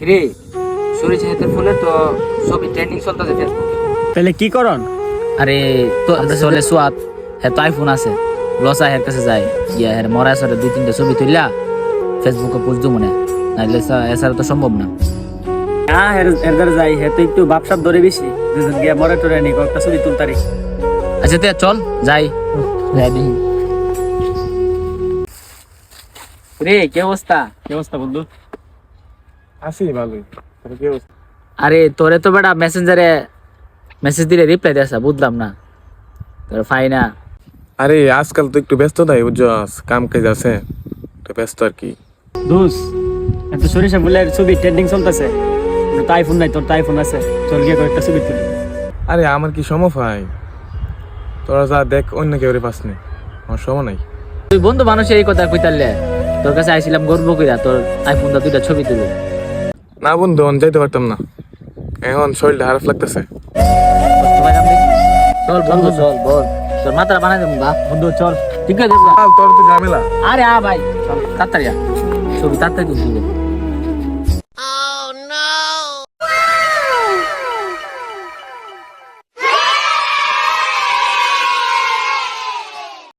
রে সরিষা হেতের ফুলে তো ছবি ট্রেন্ডিং চলতেছে ফেসবুকে। তাহলে কি করন? আরে তো আমরা চলে সোয়াত হ্যাঁ তো আইফোন আছে লসা হের কাছে যায় গিয়া হের মরা সরে 2-3টা ছবি তুললা ফেসবুকে পোস্ট দিব না নাইলে এছাড়া তো সম্ভব না। হ্যাঁ এরদার যাই হে তো একটু বাপসাপ ধরে বেশি দুজন গিয়া মরে টরে নি একটা ছবি তুলতারি। আচ্ছা তে চল যাই যাই দেখি। রে কি অবস্থা? কি অবস্থা বন্ধু? আছি ভালোই। তোর কি অবস্থা? আরে তোরে তো বেটা মেসেঞ্জারে মেসেজ দিলে রিপ্লাই দেস বুঝলাম না তোর ফাইনা। আরে আজকাল তো একটু ব্যস্ত তাই বুঝছস, কাম কাজ আছে একটু ব্যস্ত আর কি। দোস এত সরিষা ফুলের ছবি ট্রেন্ডিং চলতেছে, তো আইফোন নাই, তোর তো আইফোন আছে, চল গিয়ে কয়েকটা ছবি তুলি। আরে আমার কি সময় পাই? তোরা যা দেখ অন্য কেউ পাস নে, আমার সময় নাই। তুই বন্ধু মানুষ এই কথা কইতালে তোর কাছে আইছিলাম গর্ব কইরা তোর আইফোন দা 2টা ছবি তুলি। না বন্ধু অন যাইতে পারতাম না, এখন শরীরটা খারাপ লাগতেছে। চল বন্ধু চল বল তোর মাথাটা বানাই দেবো গা বন্ধু চল। ঠিক আছে তোর তো ঝামেলা। আরে ভাই চল তাড়াতাড়ি ছবি তাড়াতাড়ি তুলবি।